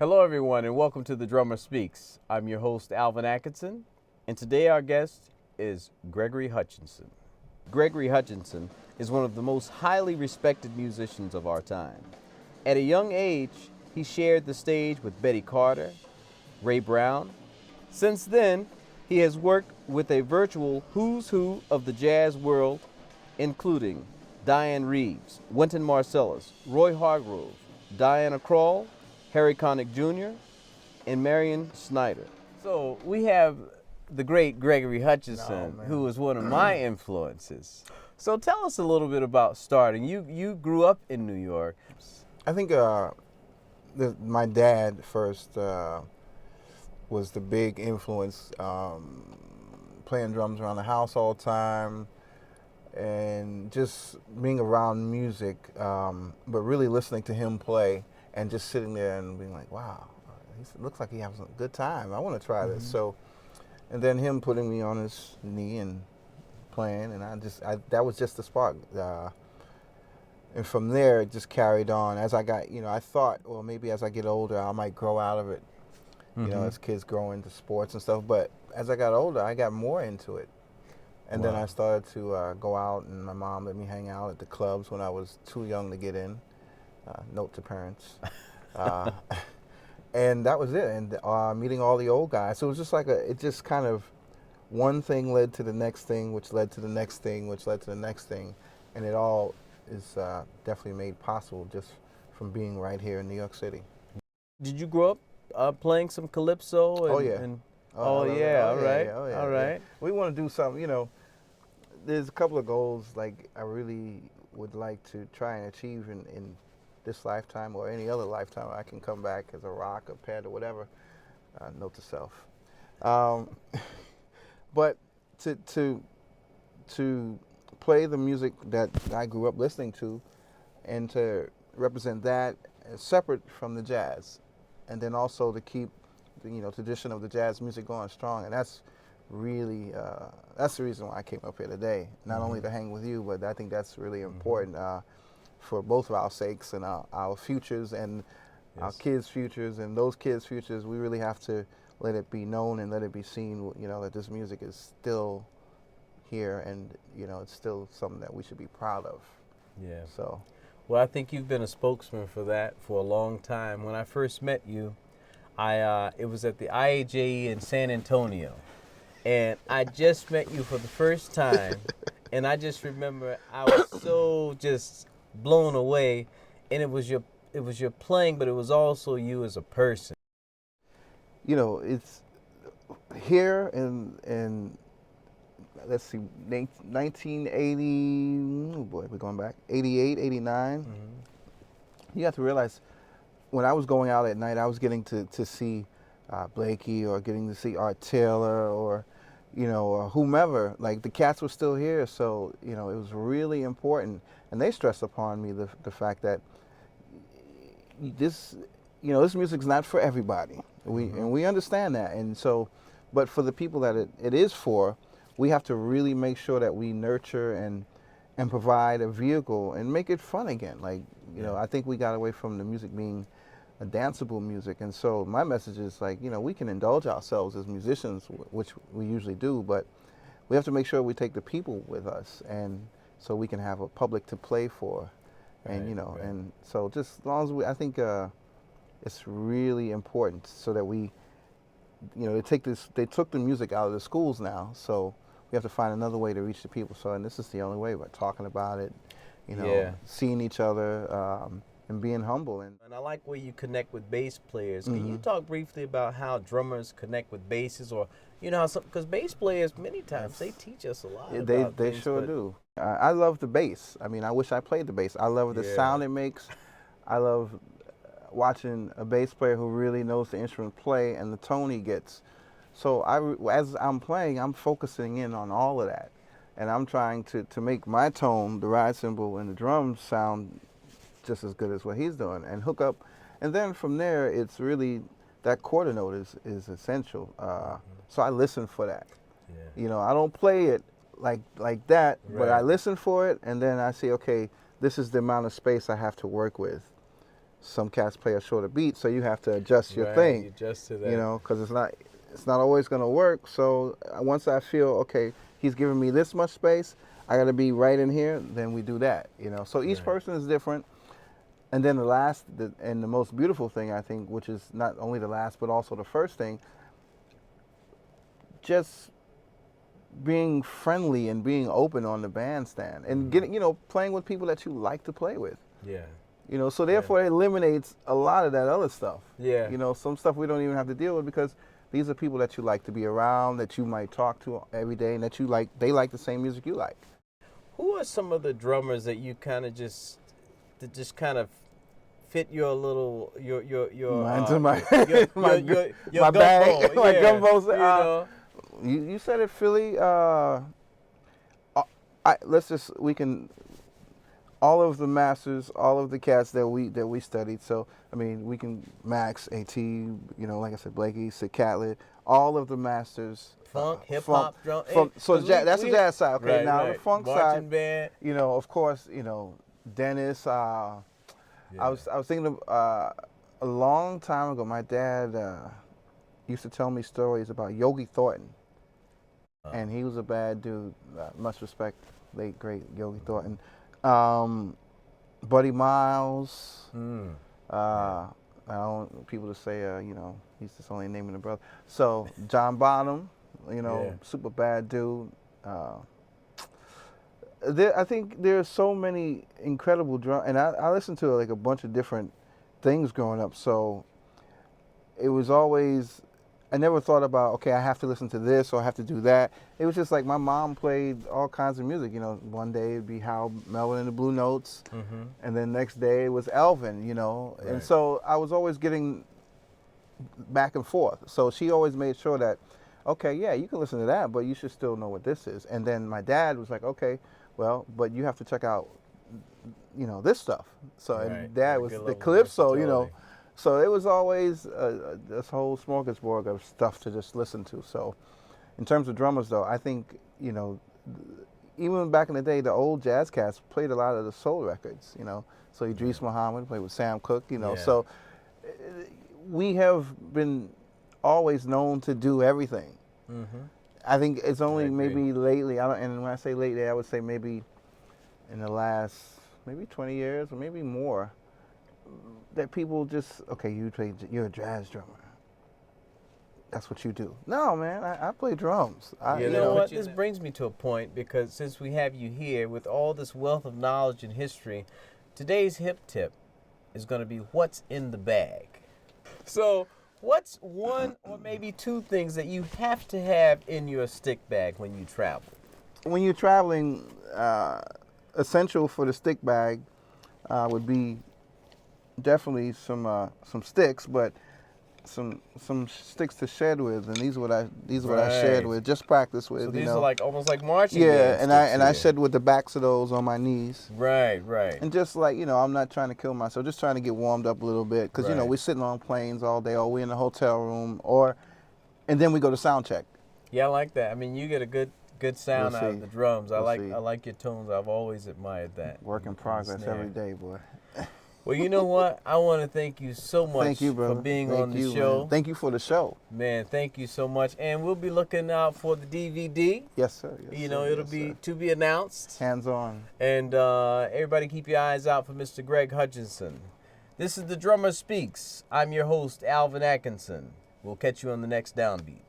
Hello, everyone, and welcome to The Drummer Speaks. I'm your host, Alvin Atkinson, and today our guest is Gregory Hutchinson. Gregory Hutchinson is one of the most highly respected musicians of our time. At a young age, he shared the stage with Betty Carter, Ray Brown. Since then, he has worked with a virtual who's who of the jazz world, including Diane Reeves, Wynton Marsalis, Roy Hargrove, Diana Krall, Harry Connick Jr., and Marion Snyder. So we have the great Gregory Hutchinson, who was one of my influences. So tell us a little bit about starting. You grew up in New York. I think my dad first was the big influence, playing drums around the house all the time, and just being around music, but really listening to him play and just sitting there and being like, wow, it looks like he has a good time. I want to try this. So, and then him putting me on his knee and playing, and that was just the spark. And from there, it just carried on. As I got, I thought, well, maybe as I get older, I might grow out of it, as kids grow into sports and stuff. But as I got older, I got more into it. And then I started to go out, and my mom let me hang out at the clubs when I was too young to get in. Note to parents. And that was it. And meeting all the old guys. So it was just like it just kind of, one thing led to the next thing, which led to the next thing, which led to the next thing. And it all is definitely made possible just from being right here in New York City. Did you grow up playing some calypso? Oh, yeah. All right. We want to do something, there's a couple of goals like I really would like to try and achieve in this lifetime or any other lifetime. I can come back as a rock, a pet, or whatever. Note to self. But to play the music that I grew up listening to, and to represent that separate from the jazz, and then also to keep the tradition of the jazz music going strong. And that's really that's the reason why I came up here today. Not only to hang with you, but I think that's really important for both of our sakes and our futures and our kids' futures and those kids' futures. We really have to let it be known and let it be seen, that this music is still here, and it's still something that we should be proud of. Yeah. So, well, I think you've been a spokesman for that for a long time. When I first met you, it was at the IAJE in San Antonio, and I just met you for the first time, and I just remember I was so just blown away, and it was your playing, but it was also you as a person. It's here in let's see, 1980, oh boy, we're going back, 88, 89. You have to realize, when I was going out at night, I was getting to see Blakey, or getting to see Art Taylor, or, or whomever. Like, the cats were still here, so, it was really important. And they stressed upon me the fact that this music's not for everybody. And we understand that. And so, but for the people that it is for, we have to really make sure that we nurture and provide a vehicle and make it fun again. Like, I think we got away from the music being a danceable music. And so my message is like, we can indulge ourselves as musicians, which we usually do, but we have to make sure we take the people with us, and so we can have a public to play for. And, and so just as long as I think it's really important so that we, they took the music out of the schools now, so we have to find another way to reach the people. So, and this is the only way, by talking about it, seeing each other, and being humble. And I like where you connect with bass players. Can you talk briefly about how drummers connect with basses, or because bass players many times they teach us a lot. They sure do. I love the bass. I mean, I wish I played the bass. I love the sound it makes. I love watching a bass player who really knows the instrument play and the tone he gets. So as I'm playing, I'm focusing in on all of that, and I'm trying to make my tone, the ride cymbal and the drums, sound just as good as what he's doing, and hook up. And then from there, it's really that quarter note is essential. So I listen for that. I don't play it like that, but I listen for it, and then I say, okay, this is the amount of space I have to work with. Some cats play a shorter beat, so you have to adjust your Right, thing. you adjust to that. You know, because it's not always going to work. So once I feel, okay, he's giving me this much space, I got to be right in here, then we do that, you know. So each Right. person is different. And then the most beautiful thing, I think, which is not only the last, but also the first thing, just being friendly and being open on the bandstand and getting, you know, playing with people that you like to play with. Yeah. You know, so therefore it eliminates a lot of that other stuff. Yeah. You know, some stuff we don't even have to deal with because these are people that you like to be around, that you might talk to every day, and that you like, they like the same music you like. Who are some of the drummers that you kind of just kind of fit your little your Mine's uh, in my your my your bag, gumbo, my yeah, gumbo. you know. You said it, Philly. We can all of the masters, all of the cats that we studied. So I mean, we can Max, At, you know, like I said, Blakey, Sid Catlett, all of the masters. Funk, hip hop, drum. So that's the jazz side. Okay, right, now right. the funk Marching side. band. You know, of course, you know, Dennis. Yeah. I was thinking of a long time ago. My dad used to tell me stories about Yogi Thornton, and he was a bad dude. Much respect, late great Yogi Thornton. Buddy Miles. I don't want people to say, you know, he's just only naming the brother. So John Bonham, you know, Yeah. super bad dude. I think there's so many incredible and I listened to like a bunch of different things growing up. So it was always, I never thought about, okay, I have to listen to this or I have to do that. It was just like my mom played all kinds of music. You know, one day it'd be Hal Melvin and the Blue Notes, and then next day it was Alvin. You know, and Right. so I was always getting back and forth. So she always made sure that, okay, yeah, you can listen to that, but you should still know what this is. And then my dad was like, okay, well, but you have to check out, you know, this stuff. So Right. and Dad A was good the level of calypso, you know. versatility. So it was always this whole smorgasbord of stuff to just listen to. So in terms of drummers, though, I think, you know, even back in the day, the old jazz cats played a lot of the soul records, you know. So Idris Muhammad played with Sam Cooke, you know. Yeah. So we have been always known to do everything. I think it's only agree. maybe lately, and when I say lately, I would say maybe in the last maybe 20 years or maybe more, that people just, okay, you're a jazz drummer. That's what you do. No, man, I play drums. You know what? This brings me to a point because since we have you here with all this wealth of knowledge and history, today's hip tip is going to be what's in the bag. So, what's one or maybe two things that you have to have in your stick bag when you travel? When you're traveling, essential for the stick bag would be definitely some sticks, but some sticks to shed with, and these are what I shed Right. with, just practice with. So you these know. are like almost like marching Yeah, band and I sticks shed with the backs of those on my knees. here. Right. And just like, you know, I'm not trying to kill myself, just trying to get warmed up a little bit. Because, you know, Right. we're sitting on planes all day, or we're in the hotel room, and then we go to sound check. Yeah, I like that. I mean, you get a good sound We'll out of see. the drums. I We'll see. like your tones. I've always admired that. Work in And the progress snare. every day, boy. Well, you know what? I want to thank you so much Thank you, brother. for being Thank on the you, show. Man. Thank you for the show. Man, thank you so much. And we'll be looking out for the DVD. Yes, sir. Yes, You sir. know, it'll Yes, be sir. to be announced. Hands on. And everybody keep your eyes out for Mr. Greg Hutchinson. This is The Drummer Speaks. I'm your host, Alvin Atkinson. We'll catch you on the next Downbeat.